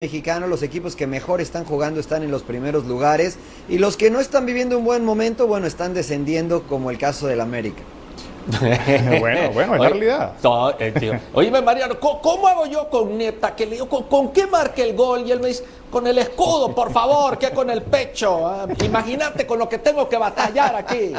mexicano, los equipos que mejor están jugando están en los primeros lugares y los que no están viviendo un buen momento, bueno, están descendiendo, como el caso del América. Bueno, es la realidad. No, tío. Oye, Mariano, ¿cómo hago yo con Neta? Que le digo, ¿con qué marque el gol? Y él me dice, con el escudo, por favor, que con el pecho. Imagínate con lo que tengo que batallar aquí.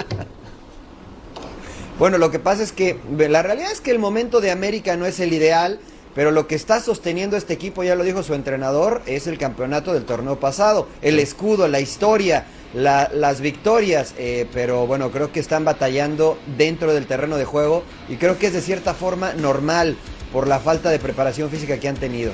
Bueno, lo que pasa es que la realidad es que el momento de América no es el ideal, pero lo que está sosteniendo este equipo, ya lo dijo su entrenador, es el campeonato del torneo pasado, el escudo, la historia, las victorias, pero bueno, creo que están batallando dentro del terreno de juego y creo que es de cierta forma normal por la falta de preparación física que han tenido.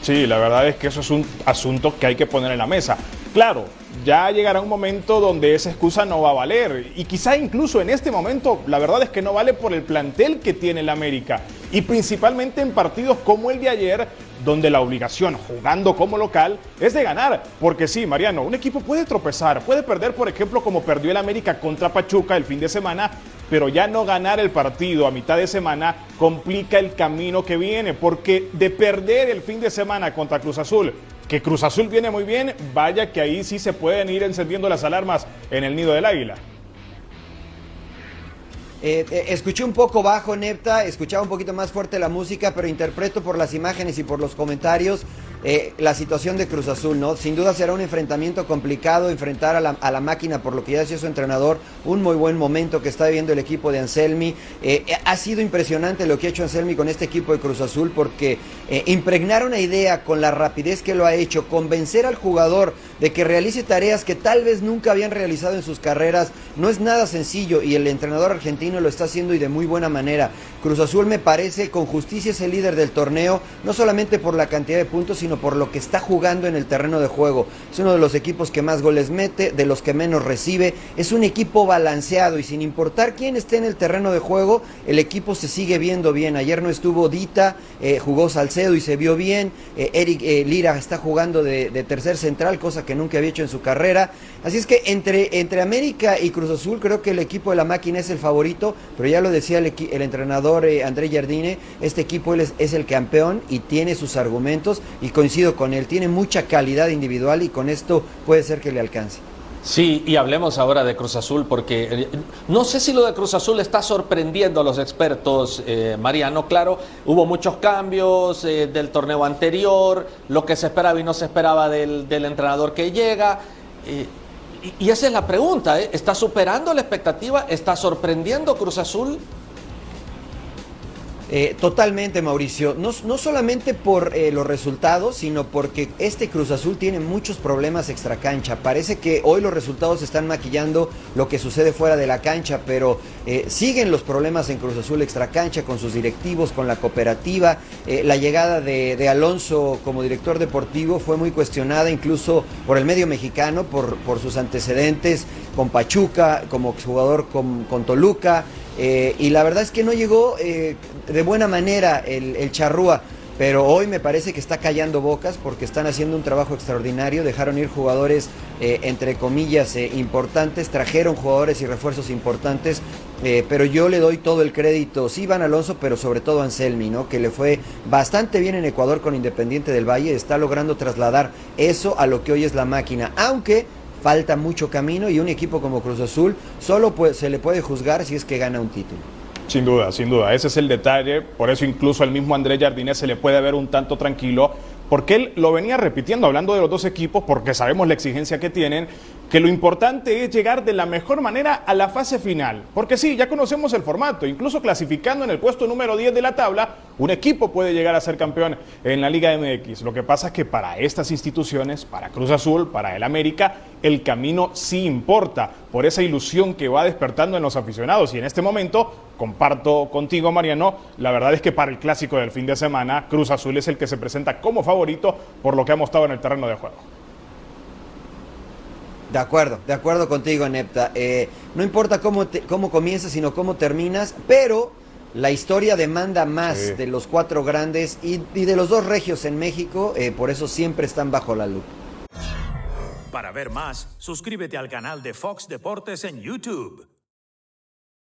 Sí, la verdad es que eso es un asunto que hay que poner en la mesa. Claro, ya llegará un momento donde esa excusa no va a valer y quizá incluso en este momento la verdad es que no vale por el plantel que tiene el América y principalmente en partidos como el de ayer, donde la obligación jugando como local es de ganar, porque sí, Mariano, un equipo puede tropezar, puede perder, por ejemplo, como perdió el América contra Pachuca el fin de semana, pero ya no ganar el partido a mitad de semana complica el camino que viene, porque de perder el fin de semana contra Cruz Azul, que Cruz Azul viene muy bien, vaya que ahí sí se pueden ir encendiendo las alarmas en el nido del águila. Escuché un poco bajo, Nepta, escuchaba un poquito más fuerte la música, pero interpreto por las imágenes y por los comentarios la situación de Cruz Azul, ¿no? Sin duda será un enfrentamiento complicado, enfrentar a la máquina, por lo que ya decía su entrenador, un muy buen momento que está viviendo el equipo de Anselmi. Ha sido impresionante lo que ha hecho Anselmi con este equipo de Cruz Azul, porque impregnar una idea con la rapidez que lo ha hecho, convencer al jugador de que realice tareas que tal vez nunca habían realizado en sus carreras, no es nada sencillo, y el entrenador argentino lo está haciendo y de muy buena manera. Cruz Azul, me parece, con justicia es el líder del torneo, no solamente por la cantidad de puntos, sino por lo que está jugando en el terreno de juego. Es uno de los equipos que más goles mete, de los que menos recibe. Es un equipo balanceado y sin importar quién esté en el terreno de juego, el equipo se sigue viendo bien. Ayer no estuvo Dita, jugó Salcedo y se vio bien. Eric Lira está jugando de tercer central, cosa que nunca había hecho en su carrera. Así es que entre América y Cruz Azul, creo que el equipo de la máquina es el favorito, pero ya lo decía el entrenador André Jardine, este equipo es el campeón y tiene sus argumentos, y coincido con él, tiene mucha calidad individual y con esto puede ser que le alcance. Sí, y hablemos ahora de Cruz Azul, porque no sé si lo de Cruz Azul está sorprendiendo a los expertos, Mariano. Claro, hubo muchos cambios del torneo anterior, lo que se esperaba y no se esperaba del entrenador que llega. Y esa es la pregunta, ¿está superando la expectativa? ¿Está sorprendiendo Cruz Azul? Totalmente, Mauricio, no solamente por los resultados, sino porque este Cruz Azul tiene muchos problemas extracancha. Parece que hoy los resultados están maquillando lo que sucede fuera de la cancha, pero siguen los problemas en Cruz Azul extracancha, con sus directivos, con la cooperativa. La llegada de Alonso como director deportivo fue muy cuestionada, incluso por el medio mexicano, por sus antecedentes con Pachuca, como jugador con Toluca. Y la verdad es que no llegó de buena manera el Charrúa, pero hoy me parece que está callando bocas porque están haciendo un trabajo extraordinario. Dejaron ir jugadores entre comillas importantes, trajeron jugadores y refuerzos importantes, pero yo le doy todo el crédito, sí, Iván Alonso, pero sobre todo a Anselmi, ¿no? Que le fue bastante bien en Ecuador con Independiente del Valle, está logrando trasladar eso a lo que hoy es la máquina, aunque falta mucho camino, y un equipo como Cruz Azul solo se le puede juzgar si es que gana un título. Sin duda, ese es el detalle, por eso incluso al mismo André Jardine se le puede ver un tanto tranquilo, porque él lo venía repitiendo hablando de los dos equipos, porque sabemos la exigencia que tienen, que lo importante es llegar de la mejor manera a la fase final, porque sí, ya conocemos el formato, incluso clasificando en el puesto número 10 de la tabla, un equipo puede llegar a ser campeón en la Liga MX. Lo que pasa es que para estas instituciones, para Cruz Azul, para el América, el camino sí importa, por esa ilusión que va despertando en los aficionados, y en este momento, comparto contigo, Mariano, la verdad es que para el clásico del fin de semana, Cruz Azul es el que se presenta como favorito por lo que ha mostrado en el terreno de juego. De acuerdo contigo, Nepta. No importa cómo comienzas, sino cómo terminas, pero la historia demanda más de los cuatro grandes y de los dos regios en México, por eso siempre están bajo la lupa. Para ver más, suscríbete al canal de Fox Deportes en YouTube.